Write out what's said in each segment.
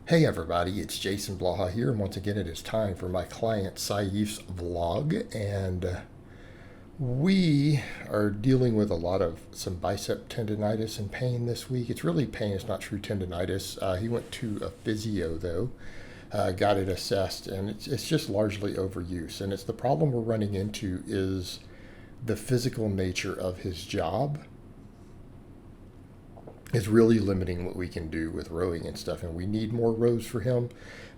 Hey everybody, it's Jason Blaha here, and once again it is time for my client Saif's vlog, and we are dealing with a lot of some bicep tendonitis and pain this week. It's really pain, it's not true tendonitis. He went to a physio though, got it assessed, and it's just largely overuse, and it's the problem we're running into is the physical nature of his job is really limiting what we can do with rowing and stuff. And we need more rows for him,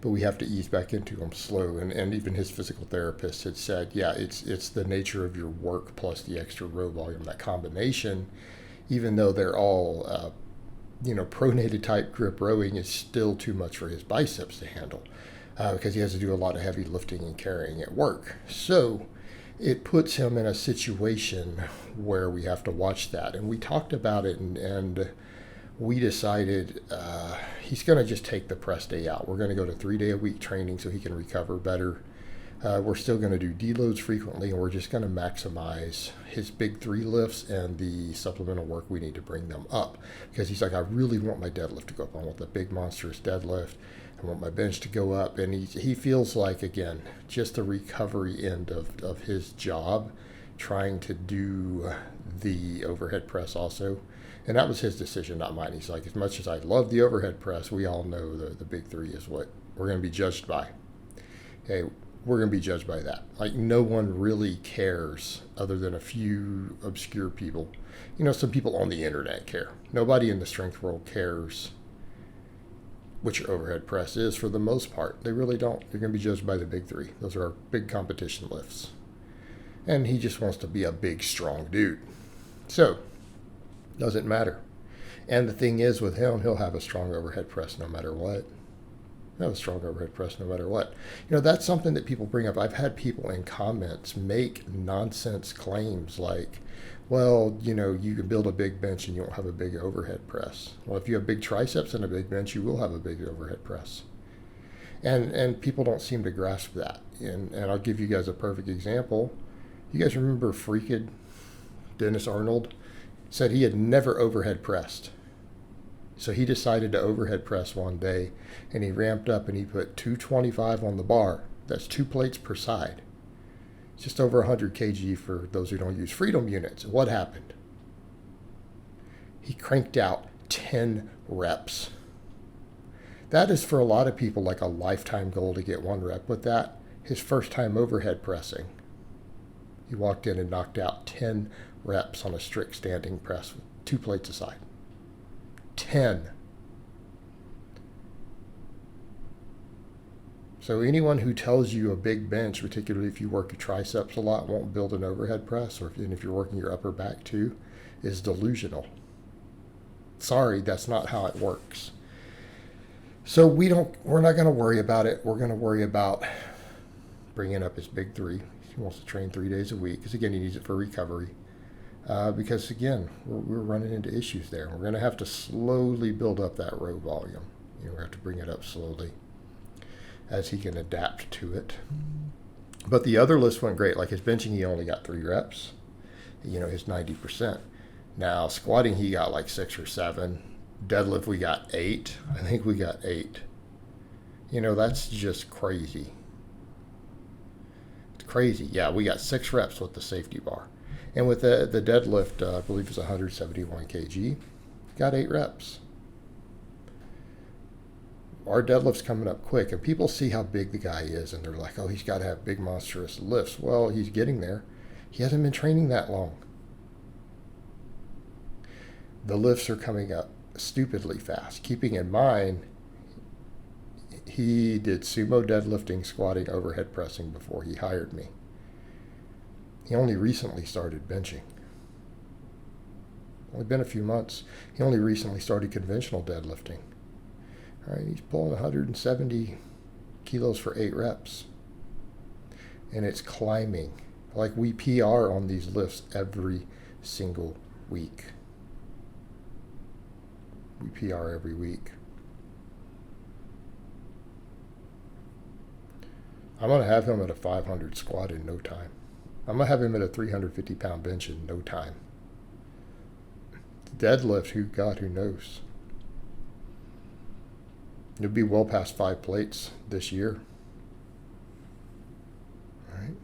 but we have to ease back into him slow. And even his physical therapist had said, yeah, it's the nature of your work plus the extra row volume. That combination, even though they're all, pronated type grip rowing, is still too much for his biceps to handle because he has to do a lot of heavy lifting and carrying at work. So it puts him in a situation where we have to watch that. And we talked about it, and we decided he's going to just take the press day out. We're going to go to 3-day-a-week training so he can recover better. We're still going to do deloads frequently, and we're just going to maximize his big 3 lifts and the supplemental work we need to bring them up. Because he's like, I really want my deadlift to go up. I want the big monstrous deadlift. I want my bench to go up. And he feels like, again, just the recovery end of his job, trying to do the overhead press also. And that was his decision, not mine. He's like, as much as I love the overhead press, we all know the big 3 is what we're going to be judged by. Okay, we're going to be judged by that. Like, no one really cares other than a few obscure people. Some people on the internet care. Nobody in the strength world cares what your overhead press is for the most part. They really don't. You're going to be judged by the big 3. Those are our big competition lifts. And he just wants to be a big, strong dude. So, doesn't matter. And the thing is with him, he'll have a strong overhead press no matter what. He'll have a strong overhead press no matter what. That's something that people bring up. I've had people in comments make nonsense claims like, well, you can build a big bench and you won't have a big overhead press. Well, if you have big triceps and a big bench, you will have a big overhead press. And people don't seem to grasp that. And I'll give you guys a perfect example. You guys remember Freaked Dennis Arnold? Said he had never overhead pressed. So he decided to overhead press one day, and he ramped up and he put 225 on the bar. That's 2 plates per side. Just over 100 kg for those who don't use freedom units. What happened? He cranked out 10 reps. That is for a lot of people like a lifetime goal to get 1 rep with that. His first time overhead pressing, he walked in and knocked out 10 reps on a strict standing press with 2 plates aside. 10. So anyone who tells you a big bench, particularly if you work your triceps a lot, won't build an overhead press, or if you're working your upper back too, is delusional. Sorry, that's not how it works. So we're not going to worry about it. We're going to worry about bringing up his big 3. He wants to train 3 days a week because, again, he needs it for recovery. Because, again, we're running into issues there. We're going to have to slowly build up that row volume. We have to bring it up slowly as he can adapt to it. But the other list went great. Like his benching, he only got 3 reps, his 90%. Now, squatting, he got like 6 or 7. Deadlift, we got 8. I think we got 8. That's just crazy. It's crazy. Yeah, we got 6 reps with the safety bar. And with the deadlift, I believe it's 171 kg, got 8 reps. Our deadlift's coming up quick, and people see how big the guy is, and they're like, oh, he's got to have big, monstrous lifts. Well, he's getting there. He hasn't been training that long. The lifts are coming up stupidly fast. Keeping in mind, he did sumo deadlifting, squatting, overhead pressing before he hired me. He only recently started benching. Only been a few months. He only recently started conventional deadlifting. All right, he's pulling 170 kilos for 8 reps. And it's climbing. Like, we PR on these lifts every single week. We PR every week. I'm going to have him at a 500 squat in no time. I'm going to have him at a 350-pound bench in no time. Deadlift, who knows? You'll be well past 5 plates this year. All right.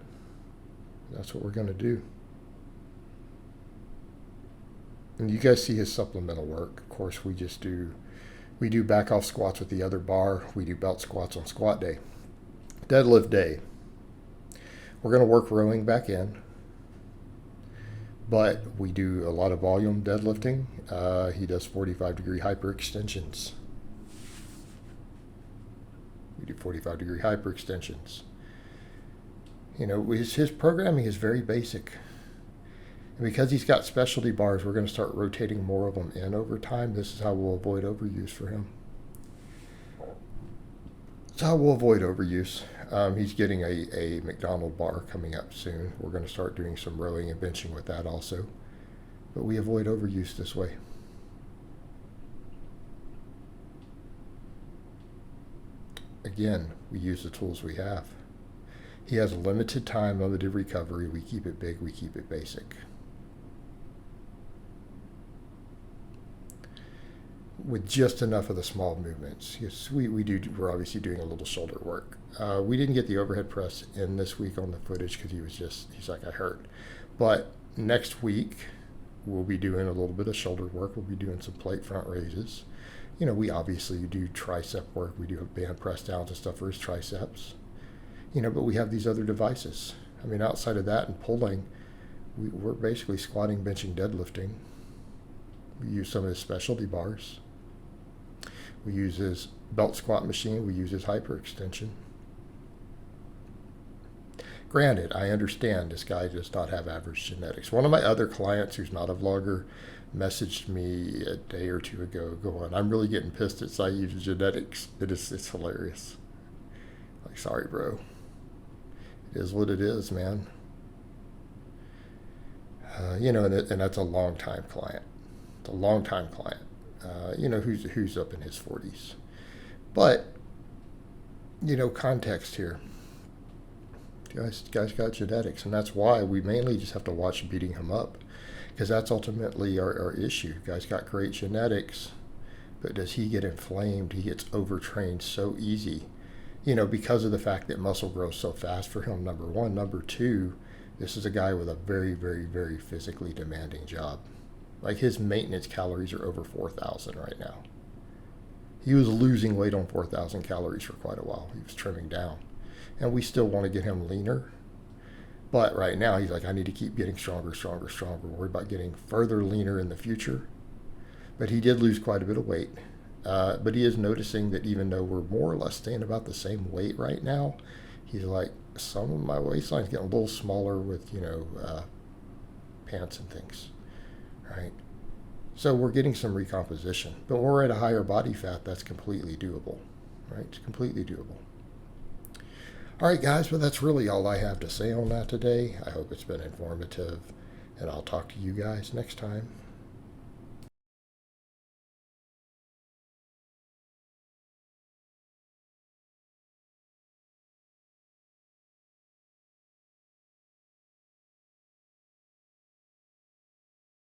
That's what we're going to do. And you guys see his supplemental work. Of course, we do back off squats with the other bar. We do belt squats on squat day. Deadlift day. We're going to work rowing back in, but we do a lot of volume deadlifting. He does 45-degree hyperextensions. We do 45-degree hyperextensions. You know, his programming is very basic. And because he's got specialty bars, we're going to start rotating more of them in over time. This is how we'll avoid overuse for him. That's how we'll avoid overuse. He's getting a McDonald bar coming up soon. We're going to start doing some rowing and benching with that also. But we avoid overuse this way. Again, we use the tools we have. He has a limited time, limited recovery. We keep it big, we keep it basic. With just enough of the small movements. Yes, we're obviously doing a little shoulder work. We didn't get the overhead press in this week on the footage because he's like, I hurt. But next week, we'll be doing a little bit of shoulder work. We'll be doing some plate front raises. You know, we obviously do tricep work. We do band press downs and stuff for his triceps. You know, but we have these other devices. I mean, outside of that and pulling, we're basically squatting, benching, deadlifting. We use some of his specialty bars. We use his belt squat machine. We use his hyperextension. Granted, I understand this guy does not have average genetics. One of my other clients who's not a vlogger messaged me a day or two ago going, I'm really getting pissed at Saif's genetics. It's hilarious. Like, sorry, bro. It is what it is, man. You know, and that's a long-time client. It's a long-time client. You know, who's up in his 40s. But, you know, context here. Guys got genetics, and that's why we mainly just have to watch beating him up, because that's ultimately our issue. Guy's got great genetics, but does he get inflamed? He gets overtrained so easy, you know, because of the fact that muscle grows so fast for him, number one. Number two, this is a guy with a very, very, very physically demanding job. Like, his maintenance calories are over 4,000 right now. He was losing weight on 4,000 calories for quite a while. He was trimming down. And we still want to get him leaner. But right now, he's like, I need to keep getting stronger. Worried about getting further leaner in the future. But he did lose quite a bit of weight. But he is noticing that even though we're more or less staying about the same weight right now, he's like, some of my waistline's getting a little smaller with, you know, pants and things. Right? So we're getting some recomposition. But when we're at a higher body fat, that's completely doable. Right? It's completely doable. All right, guys, well, that's really all I have to say on that today. I hope it's been informative, and I'll talk to you guys next time.